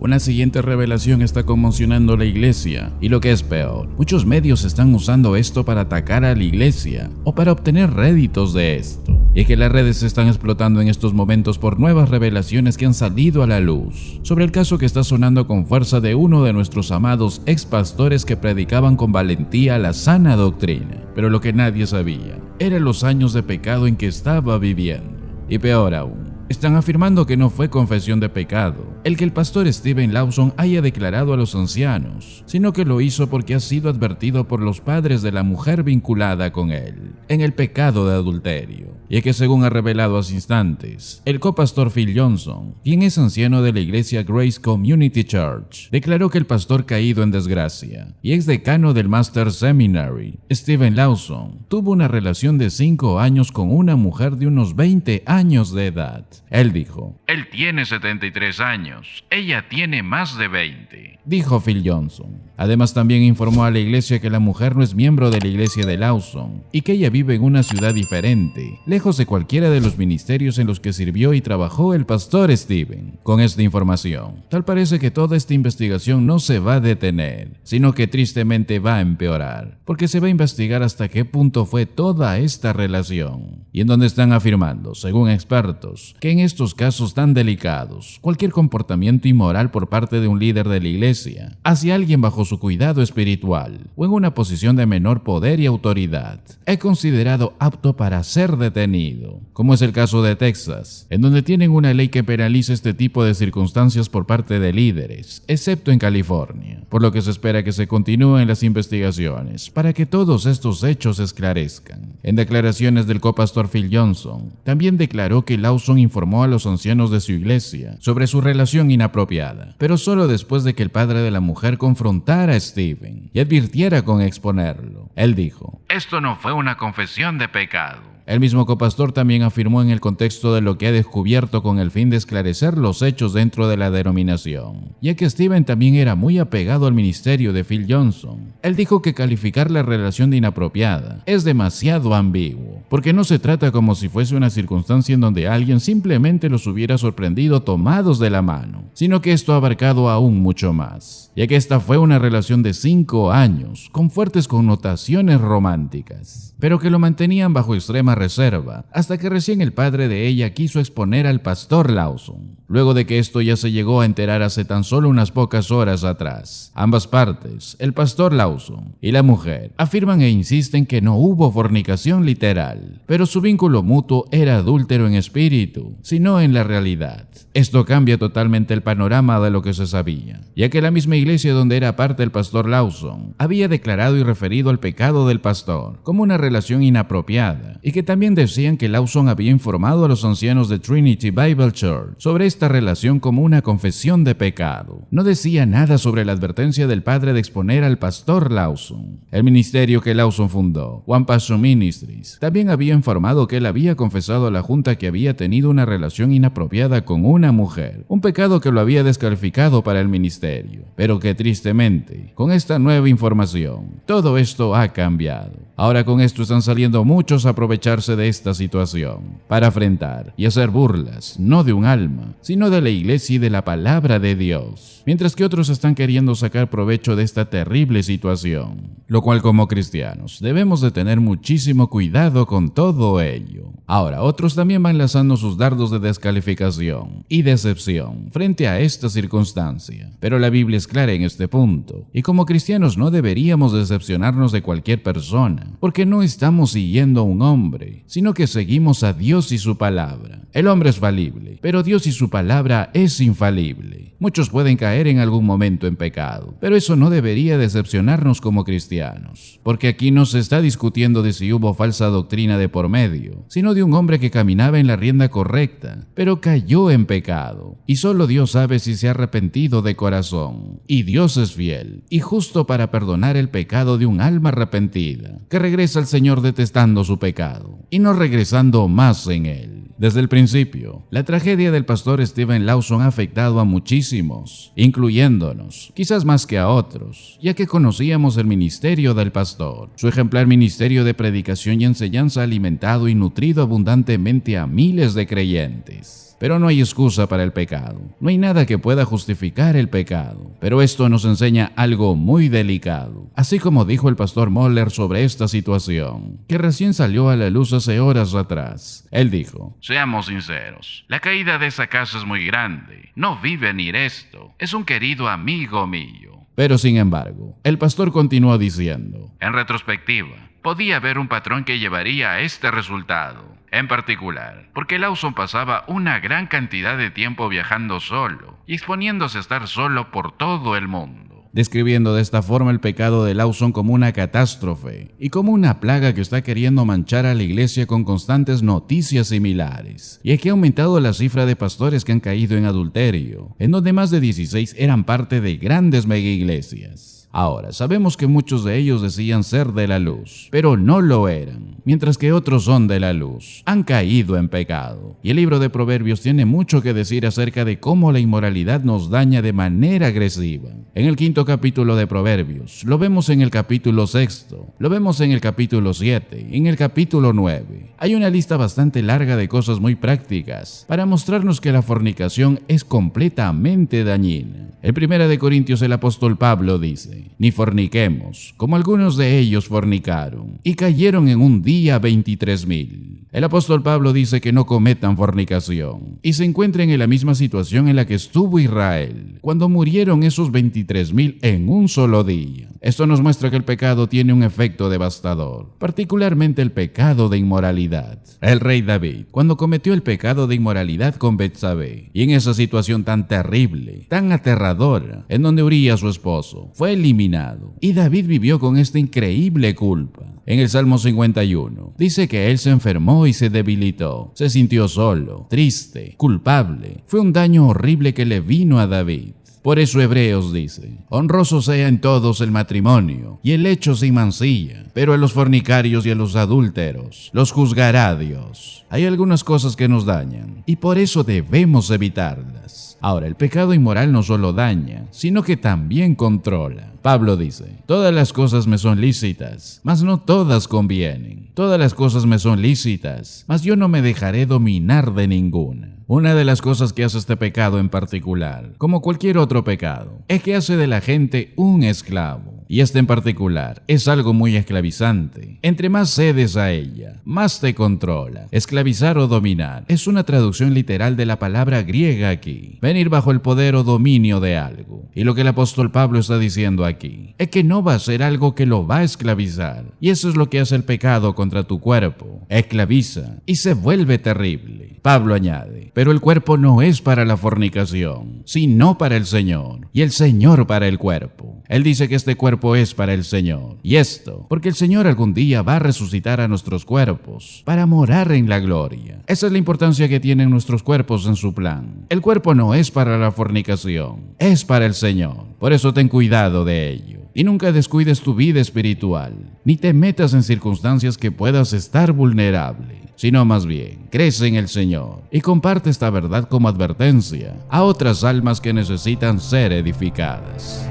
Una siguiente revelación está conmocionando la iglesia, y lo que es peor, muchos medios están usando esto para atacar a la iglesia o para obtener réditos de esto. Y es que las redes se están explotando en estos momentos por nuevas revelaciones que han salido a la luz sobre el caso que está sonando con fuerza de uno de nuestros amados ex pastores que predicaban con valentía la sana doctrina. Pero lo que nadie sabía eran los años de pecado en que estaba viviendo. Y peor aún, están afirmando que no fue confesión de pecado el que el pastor Steven Lawson haya declarado a los ancianos, sino que lo hizo porque ha sido advertido por los padres de la mujer vinculada con él en el pecado de adulterio. Y es que según ha revelado hace instantes, el copastor Phil Johnson, quien es anciano de la iglesia Grace Community Church, declaró que el pastor caído en desgracia y ex decano del Master Seminary, Steven Lawson, tuvo una relación de 5 años con una mujer de unos 20 años de edad. Él dijo: "Él tiene 73 años, ella tiene más de 20", dijo Phil Johnson. Además, también informó a la iglesia que la mujer no es miembro de la iglesia de Lawson y que ella vive en una ciudad diferente, lejos de cualquiera de los ministerios en los que sirvió y trabajó el pastor Steven. Con esta información, tal parece que toda esta investigación no se va a detener, sino que tristemente va a empeorar, porque se va a investigar hasta qué punto fue toda esta relación, y en donde están afirmando, según expertos, que en estos casos tan delicados, cualquier comportamiento inmoral por parte de un líder de la iglesia hacia alguien bajo su cuidado espiritual o en una posición de menor poder y autoridad es considerado apto para ser detenido, como es el caso de Texas, en donde tienen una ley que penaliza este tipo de circunstancias por parte de líderes, excepto en California, por lo que se espera que se continúen las investigaciones para que todos estos hechos se esclarezcan. En declaraciones del copastor Phil Johnson, también declaró que Lawson informó a los ancianos de su iglesia sobre su relación inapropiada, pero solo después de que el padre de la mujer confrontara a Steven y advirtiera con exponerlo. Él dijo: "Esto no fue una confesión de pecado". El mismo copastor también afirmó en el contexto de lo que ha descubierto con el fin de esclarecer los hechos dentro de la denominación, ya que Steven también era muy apegado al ministerio de Phil Johnson. Él dijo que calificar la relación de inapropiada es demasiado ambiguo, porque no se trata como si fuese una circunstancia en donde alguien simplemente los hubiera sorprendido tomados de la mano, sino que esto ha abarcado aún mucho más, ya que esta fue una relación de 5 años con fuertes connotaciones románticas, pero que lo mantenían bajo extrema reserva, hasta que recién el padre de ella quiso exponer al pastor Lawson, luego de que esto ya se llegó a enterar hace tan solo unas pocas horas atrás. Ambas partes, el pastor Lawson y la mujer, afirman e insisten que no hubo fornicación literal, pero su vínculo mutuo era adúltero en espíritu, sino en la realidad. Esto cambia totalmente el panorama de lo que se sabía, ya que la misma iglesia donde era parte el pastor Lawson había declarado y referido al pecado del pastor como una relación inapropiada, y que también decían que Lawson había informado a los ancianos de Trinity Bible Church sobre esta relación como una confesión de pecado. No decía nada sobre la advertencia del padre de exponer al pastor Lawson. El ministerio que Lawson fundó, One Passion Ministries, también había informado que él había confesado a la junta que había tenido una relación inapropiada con una mujer, un pecado que lo había descalificado para el ministerio, pero que tristemente, con esta nueva información, todo esto ha cambiado. Ahora con esto están saliendo muchos a aprovecharse de esta situación para afrentar y hacer burlas, no de un alma, sino de la iglesia y de la palabra de Dios, mientras que otros están queriendo sacar provecho de esta terrible situación, lo cual como cristianos debemos de tener muchísimo cuidado con todo ello. Ahora, otros también van lanzando sus dardos de descalificación y decepción frente a esta circunstancia, pero la Biblia es clara en este punto, y como cristianos no deberíamos decepcionarnos de cualquier persona, porque no estamos siguiendo a un hombre, sino que seguimos a Dios y su palabra. El hombre es falible, pero Dios y su palabra es infalible. Muchos pueden caer en algún momento en pecado, pero eso no debería decepcionarnos como cristianos, porque aquí no se está discutiendo de si hubo falsa doctrina de por medio, sino de un hombre que caminaba en la rienda correcta, pero cayó en pecado, y solo Dios sabe si se ha arrepentido de corazón, y Dios es fiel y justo para perdonar el pecado de un alma arrepentida, que regresa al Señor detestando su pecado, y no regresando más en él. Desde el principio, la tragedia del pastor Steven Lawson ha afectado a muchísimos, incluyéndonos, quizás más que a otros, ya que conocíamos el ministerio del pastor. Su ejemplar ministerio de predicación y enseñanza ha alimentado y nutrido abundantemente a miles de creyentes. Pero no hay excusa para el pecado. No hay nada que pueda justificar el pecado. Pero esto nos enseña algo muy delicado. Así como dijo el pastor Moller sobre esta situación, que recién salió a la luz hace horas atrás. Él dijo: seamos sinceros, la caída de esa casa es muy grande. No vive ni esto. Es un querido amigo mío. Pero sin embargo, el pastor continuó diciendo: en retrospectiva, podía haber un patrón que llevaría a este resultado. En particular, porque Lawson pasaba una gran cantidad de tiempo viajando solo y exponiéndose a estar solo por todo el mundo. Describiendo de esta forma el pecado de Lawson como una catástrofe y como una plaga que está queriendo manchar a la iglesia con constantes noticias similares. Y es que ha aumentado la cifra de pastores que han caído en adulterio, en donde más de 16 eran parte de grandes megaiglesias. Ahora, sabemos que muchos de ellos decían ser de la luz, pero no lo eran, mientras que otros son de la luz, han caído en pecado. Y el libro de Proverbios tiene mucho que decir acerca de cómo la inmoralidad nos daña de manera agresiva. En el 5º capítulo de Proverbios, lo vemos en el capítulo 6, lo vemos en el capítulo 7, en el capítulo 9. Hay una lista bastante larga de cosas muy prácticas para mostrarnos que la fornicación es completamente dañina. En 1 Corintios el apóstol Pablo dice: ni forniquemos, como algunos de ellos fornicaron, y cayeron en un día 23,000. El apóstol Pablo dice que no cometan fornicación, y se encuentren en la misma situación en la que estuvo Israel, cuando murieron esos 23,000 en un solo día. Esto nos muestra que el pecado tiene un efecto devastador, particularmente el pecado de inmoralidad. El rey David, cuando cometió el pecado de inmoralidad con Betsabé, y en esa situación tan terrible, tan aterradora, en donde Urías, su esposo, fue eliminado, y David vivió con esta increíble culpa. En el Salmo 51, dice que él se enfermó y se debilitó, se sintió solo, triste, culpable. Fue un daño horrible que le vino a David. Por eso Hebreos dice: honroso sea en todos el matrimonio y el lecho sin mancilla, pero a los fornicarios y a los adúlteros los juzgará Dios. Hay algunas cosas que nos dañan y por eso debemos evitarlas. Ahora, el pecado inmoral no solo daña, sino que también controla. Pablo dice: todas las cosas me son lícitas, mas no todas convienen. Todas las cosas me son lícitas, mas yo no me dejaré dominar de ninguna. Una de las cosas que hace este pecado en particular, como cualquier otro pecado, es que hace de la gente un esclavo. Y este en particular es algo muy esclavizante. Entre más cedes a ella, más te controla. Esclavizar o dominar es una traducción literal de la palabra griega aquí. Venir bajo el poder o dominio de algo. Y lo que el apóstol Pablo está diciendo aquí es que no va a ser algo que lo va a esclavizar. Y eso es lo que hace el pecado contra tu cuerpo. Esclaviza y se vuelve terrible. Pablo añade: pero el cuerpo no es para la fornicación, sino para el Señor, y el Señor para el cuerpo. Él dice que este cuerpo es para el Señor. Y esto, porque el Señor algún día va a resucitar a nuestros cuerpos para morar en la gloria. Esa es la importancia que tienen nuestros cuerpos en su plan. El cuerpo no es para la fornicación, es para el Señor. Por eso ten cuidado de ello. Y nunca descuides tu vida espiritual, ni te metas en circunstancias que puedas estar vulnerable, sino más bien, crece en el Señor y comparte esta verdad como advertencia a otras almas que necesitan ser edificadas.